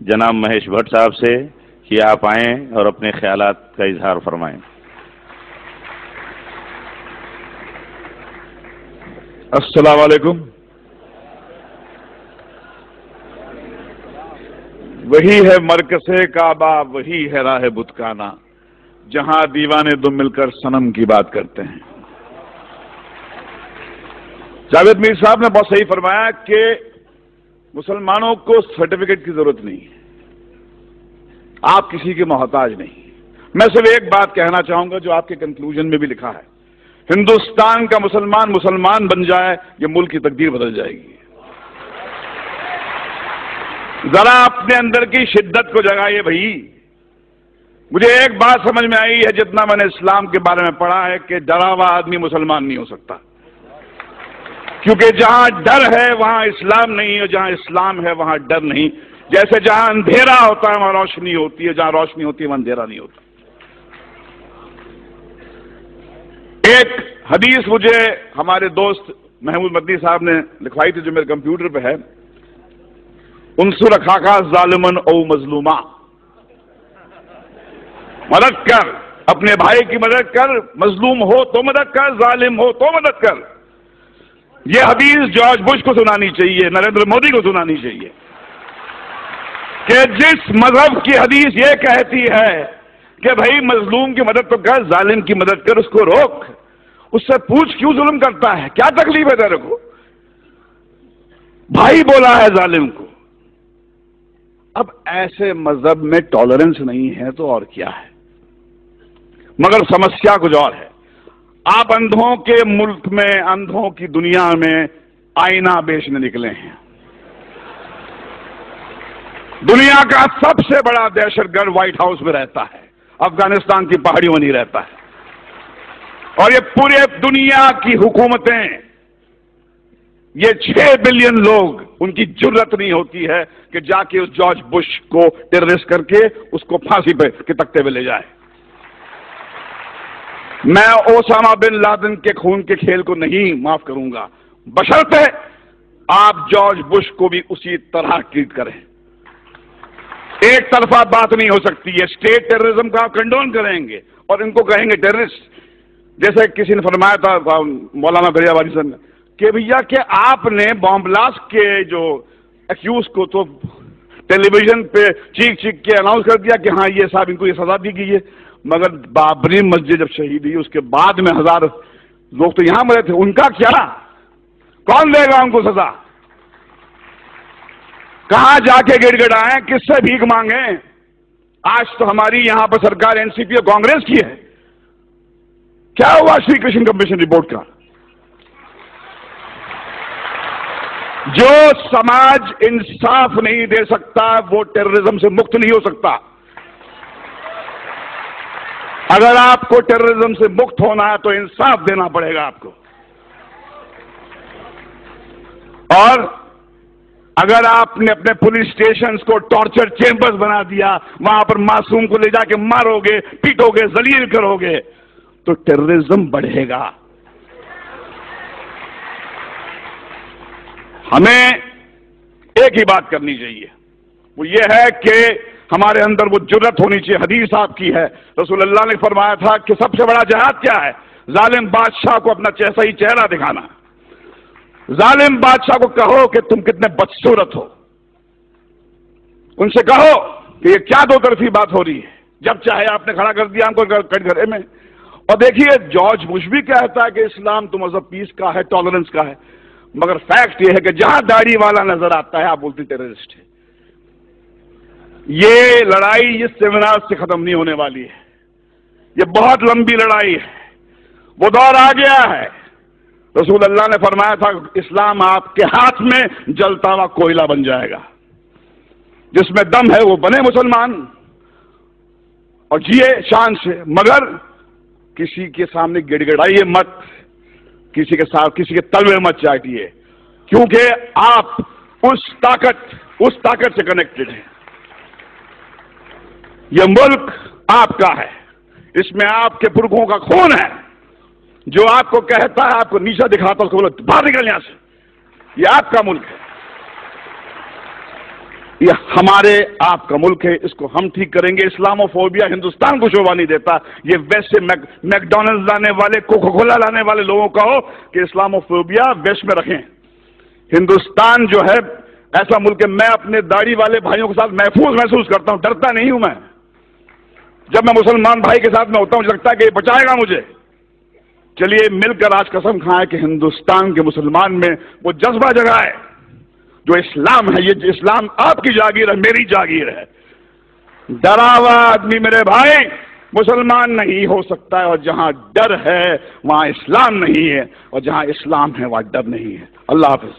جناب مہیش بھٹ صاحب سے کہ آپ آئیں اور اپنے خیالات کا اظہار فرمائیں۔ السلام علیکم۔ وہی ہے مرکز کعبہ، وہی ہے راہ بتکانہ، جہاں دیوانے دو مل کر صنم کی بات کرتے ہیں۔ جاوید میر صاحب نے بہت صحیح فرمایا کہ مسلمانوں کو سرٹیفکیٹ کی ضرورت نہیں ہے، آپ کسی کے محتاج نہیں۔ میں صرف ایک بات کہنا چاہوں گا جو آپ کے کنکلوژن میں بھی لکھا ہے، ہندوستان کا مسلمان بن جائے، یہ ملک کی تقدیر بدل جائے گی۔ ذرا اپنے اندر کی شدت کو جگائیے بھائی۔ مجھے ایک بات سمجھ میں آئی ہے جتنا میں نے اسلام کے بارے میں پڑھا ہے کہ ڈرا ہوا آدمی مسلمان نہیں ہو سکتا، کیونکہ جہاں ڈر ہے وہاں اسلام نہیں، اور جہاں اسلام ہے وہاں ڈر نہیں۔ جیسے جہاں اندھیرا ہوتا ہے وہاں روشنی ہوتی ہے، جہاں روشنی ہوتی ہے وہاں اندھیرا نہیں ہوتا۔ ایک حدیث مجھے ہمارے دوست محمود مدنی صاحب نے لکھوائی تھی جو میرے کمپیوٹر پہ ہے، انصر اخاک ظالمن او مظلوما، مدد کر، اپنے بھائی کی مدد کر، مظلوم ہو تو مدد کر، ظالم ہو تو مدد کر۔ یہ حدیث جارج بش کو سنانی چاہیے، نریندر مودی کو سنانی چاہیے کہ جس مذہب کی حدیث یہ کہتی ہے کہ بھائی مظلوم کی مدد تو کر، ظالم کی مدد کر، اس کو روک، اس سے پوچھ کیوں ظلم کرتا ہے، کیا تکلیف ہے تیرے کو؟ بھائی بولا ہے ظالم کو۔ اب ایسے مذہب میں ٹالرنس نہیں ہے تو اور کیا ہے؟ مگر سمسیا کچھ اور ہے۔ آپ اندھوں کے ملک میں، اندھوں کی دنیا میں آئینہ بیچنے نکلے ہیں۔ دنیا کا سب سے بڑا دہشت گرد وائٹ ہاؤس میں رہتا ہے، افغانستان کی پہاڑیوں میں نہیں رہتا ہے، اور یہ پورے دنیا کی حکومتیں، یہ 6 بلین لوگ، ان کی جرت نہیں ہوتی ہے کہ جا کے اس جارج بش کو ٹیررسٹ کر کے اس کو پھانسی پہ کے تختے پہ لے جائے۔ میں اوسامہ بن لادن کے خون کے کھیل کو نہیں معاف کروں گا، بشرطے آپ جارج بش کو بھی اسی طرح ٹریٹ کریں۔ ایک طرفہ بات نہیں ہو سکتی ہے۔ اسٹیٹ ٹیررزم کا آپ کنڈون کریں گے اور ان کو کہیں گے ٹیررسٹ، جیسے کسی نے فرمایا تھا مولانا دریا والی صاحب نے کہ بھیا کہ آپ نے بام بلاسٹ کے جو ایکیوز کو تو ٹیلی ویژن پہ چیخ کے اناؤنس کر دیا کہ ہاں یہ صاحب ان کو یہ سزا دی گئی ہے، مگر بابری مسجد جب شہید ہوئی اس کے بعد میں 1000 لوگ تو یہاں مرے تھے، ان کا کیا؟ کون دے گا ان کو سزا؟ کہاں جا کے گڑ گڑائیں، کس سے بھیک مانگیں؟ آج تو ہماری یہاں پر سرکار این سی پی اور کانگریس کی ہے۔ کیا ہوا شری کرشن کمیشن رپورٹ کا؟ جو سماج انصاف نہیں دے سکتا وہ ٹیررزم سے مکت نہیں ہو سکتا۔ اگر آپ کو ٹیررزم سے مکت ہونا ہے تو انصاف دینا پڑے گا آپ کو، اور اگر آپ نے اپنے پولیس اسٹیشنز کو ٹارچر چیمبرز بنا دیا، وہاں پر معصوم کو لے جا کے مارو گے، پیٹو گے، ذلیل کرو گے، تو ٹیررزم بڑھے گا۔ ہمیں ایک ہی بات کرنی چاہیے، وہ یہ ہے کہ ہمارے اندر وہ جرت ہونی چاہیے۔ حدیث آپ کی ہے، رسول اللہ نے فرمایا تھا کہ سب سے بڑا جہاد کیا ہے؟ ظالم بادشاہ کو اپنا صحیح چہرہ دکھانا۔ ظالم بادشاہ کو کہو کہ تم کتنے بدصورت ہو، ان سے کہو کہ یہ کیا دو طرفی بات ہو رہی ہے، جب چاہے آپ نے کھڑا کر دیا ہم کو کٹ گھرے میں۔ اور دیکھیے جارج بش بھی کہتا ہے کہ اسلام تو مذہب پیس کا ہے، ٹالرنس کا ہے، مگر فیکٹ یہ ہے کہ جہاں داڑھی والا نظر آتا ہے آپ بولتے ٹیررسٹ ہے۔ یہ لڑائی اس سیمینار سے ختم نہیں ہونے والی ہے، یہ بہت لمبی لڑائی ہے، وہ دور آ گیا ہے۔ رسول اللہ نے فرمایا تھا اسلام آپ کے ہاتھ میں جلتا ہوا کوئلہ بن جائے گا، جس میں دم ہے وہ بنے مسلمان اور جیے شان سے، مگر کسی کے سامنے گڑ گڑائیے مت، کسی کے ساتھ کسی کے تلوے مت چاٹیے، کیونکہ آپ اس طاقت سے کنیکٹڈ ہیں۔ یہ ملک آپ کا ہے، اس میں آپ کے پرکھوں کا خون ہے، جو آپ کو کہتا ہے، آپ کو نیچا دکھاتا ہے، اس کو بولو باہر نکل یہاں سے، یہ آپ کا ملک ہے۔ یہ ہمارے آپ کا ملک ہے، اس کو ہم ٹھیک کریں گے۔ اسلاموفوبیا ہندوستان کو شوبھا نہیں دیتا۔ یہ ویسٹ سے میکڈونلڈ لانے والے، کوکا کولا لانے والے لوگوں کا ہو کہ اسلاموفوبیا ویسٹ میں رکھیں۔ ہندوستان جو ہے ایسا ملک ہے، میں اپنے داڑھی والے بھائیوں کے ساتھ محفوظ محسوس کرتا ہوں، ڈرتا نہیں ہوں میں۔ جب میں مسلمان بھائی کے ساتھ میں ہوتا ہوں مجھے لگتا ہے کہ یہ بچائے گا مجھے۔ چلیے مل کر آج قسم کھائیں کہ ہندوستان کے مسلمان میں وہ جذبہ جگائے جو اسلام ہے۔ یہ اسلام آپ کی جاگیر ہے، میری جاگیر ہے۔ ڈرا ہوا آدمی میرے بھائی مسلمان نہیں ہو سکتا ہے، اور جہاں ڈر ہے وہاں اسلام نہیں ہے، اور جہاں اسلام ہے وہاں ڈر نہیں ہے۔ اللہ حافظ۔